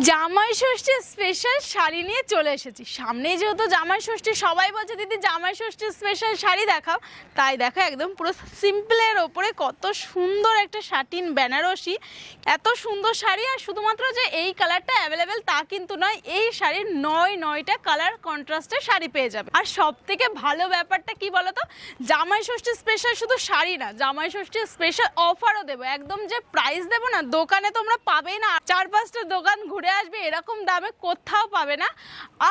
জামাই ষষ্ঠী স্পেশাল শাড়ি নিয়ে চলে এসেছি। সামনেই যেহেতু জামাই ষষ্ঠী, সবাই বলছে দিদি জামাই ষষ্ঠী স্পেশাল শাড়ি দেখাও। তাই দেখো একদম পুরো সিম্পলের ওপরে কত সুন্দর একটা শাটিন বেনারসি, এত সুন্দর শাড়ি। আর শুধুমাত্র যে এই কালারটা অ্যাভেলেবেল তা কিন্তু নয়, এই শাড়ির নয়টা কালার কন্ট্রাস্টের শাড়ি পেয়ে যাবে। আর সব থেকে ভালো ব্যাপারটা কি বলতো, জামাই ষষ্ঠী স্পেশাল শুধু শাড়ি না, জামাই ষষ্ঠী স্পেশাল অফারও দেবো। একদম যে প্রাইস দেবো না, দোকানে তোমরা পাবেই না, 4-5টা দোকান ঘুরে আসবে এরকম দামে কোথাও পাবে না।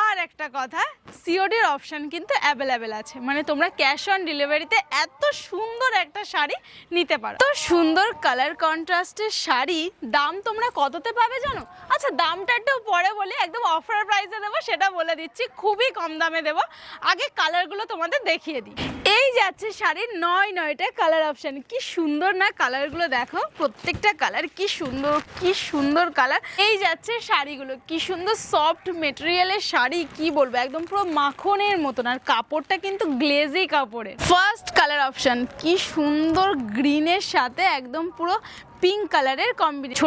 আর একটা কথা, সিওডির অপশন কিন্তু অ্যাভেলেবেল আছে, মানে তোমরা ক্যাশ অন ডেলিভারিতে এত সুন্দর একটা শাড়ি নিতে পারো। তো সুন্দর কালার কন্ট্রাস্টের শাড়ি দাম তোমরা কততে পাবে জানো? আচ্ছা দামটা একটু পরে বলি, একদম অফার প্রাইসে দেবো সেটা বলে দিচ্ছি, খুবই কম দামে দেবো। আগে কালারগুলো তোমাদের দেখিয়ে দিই। এই যাচ্ছে শাড়ির নয়টা কালার অপশন। কি সুন্দর না কালারগুলো, দেখো প্রত্যেকটা কালার কি সুন্দর, কি সুন্দর কালার। এই যাচ্ছে শাড়িগুলো, কি সুন্দর সফট মেটেরিয়ালের শাড়ি, কি বলবো একদম পুরো মাখনের মতন। আর কাপড়টা কিন্তু গ্লেজি কাপড়ের। ফার্স্ট কালার অপশন, কি সুন্দর গ্রিনের সাথে একদম পুরো পিঙ্ক কালারের কম্বিনেশন।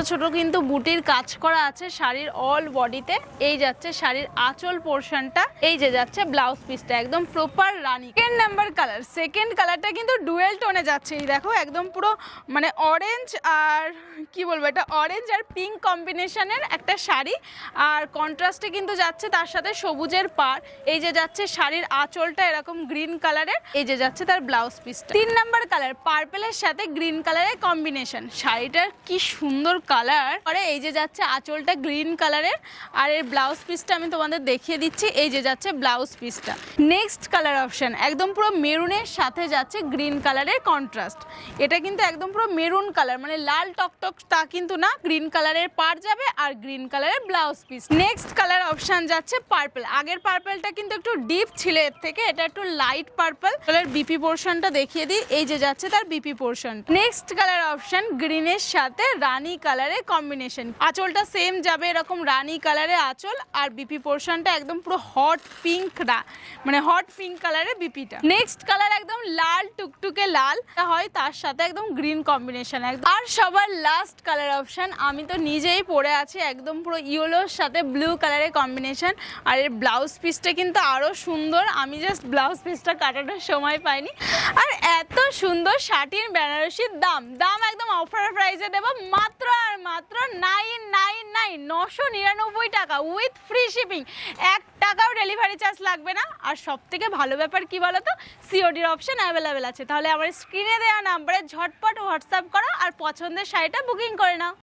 ছোট কিন্তু বুটির কাজ করা আছে শাড়ির অল বডিতে। এই যাচ্ছে শাড়ির আঁচল পোর্শনটা, এই যে যাচ্ছে ব্লাউজ পিসটা একদম প্রপার রানী। সেকেন্ড নাম্বার কালার, সেকেন্ড কালারটা কিন্তু ডুয়েল টোনে যাচ্ছে। এই দেখো একদম পুরো মানে অরেঞ্জ আর কি বলবো, এটা অরেঞ্জ আর পিঙ্ক কম্বিনেশনের একটা শাড়ি। আর কন্ট্রাস্টে কিন্তু যাচ্ছে তার সাথে সবুজের পাড়। এই যে যাচ্ছে শাড়ির আঁচলটা এরকম গ্রিন কালারের, এই যে যাচ্ছে তার ব্লাউজ পিসটা। 3 নাম্বার কালার, পার্পেলের সাথে গ্রিন কালারের কম্বিনেশন। শাড়িটার কি সুন্দর কালার। পরে এই যে যাচ্ছে আঁচলটা গ্রিন কালারের, আর এর ব্লাউজ পিসটা আমি তোমাদের দেখিয়ে দিচ্ছি। এই যে যাচ্ছে ব্লাউজ পিসটা। নেক্সট কালার অপশন, একদম পুরো মেরুনের সাথে যাচ্ছে গ্রিন কালারের কন্ট্রাস্ট। এটা কিন্তু একদম পুরো মেরুন কালার, মানে লাল টকটক তা কিন্তু না, গ্রিন কালারের পাড় যাবে আর গ্রিন কালারের blouse piece. Next colour option যাচ্ছে পার্পল। আগের পার্পলটা কিন্তু একটু ডিপ ছিল, এর থেকে এটা একটু লাইট পার্পল। কালার বিপি পোর্শনটা দেখিয়ে দিই, এই যে যাচ্ছে তার BP portion. Next colour option গ্রিনের সাথে রানী কালারের কম্বিনেশন। আঁচলটা সেম যাবে এরকম রানী কালারের আঁচল, আর বিপি পোর্শনটা একদম পুরো হট পিঙ্ক, মানে হট পিঙ্ক কালারের বিপিটা। নেক্সট কালার একদম লাল টুকটুকে লাল হয়, তার সাথে একদম গ্রিন কম্বিনেশন একদম। আর সবার লাস্ট কালার অপশন, আমি তো নিজেই পরে আছি একদম পুরো ইয়েলোর সাথে ব্লু কালারের কম্বিনেশন। আর এর ব্লাউজ পিসটা কিন্তু আরো সুন্দর, আমি জাস্ট ব্লাউজ পিসটা কাটানোর সময় পাইনি। আর এত সুন্দর শাটিন বেনারসির দাম একদম অফার প্রাইসে দেবো মাত্র আর মাত্র 999 টাকা উইথ ফ্রি শিপিং। 1 টাকাও ডেলিভারি চার্জ লাগবে না। আর সব থেকে ভালো ব্যাপার কি বলতো, সিওডির অপশন অ্যাভেলেবেল আছে। তাহলে আমার স্ক্রিনে দেওয়া নাম্বারে ঝটপট হোয়াটসঅ্যাপ করো আর পছন্দের শাড়িটা বুকিং করে নাও।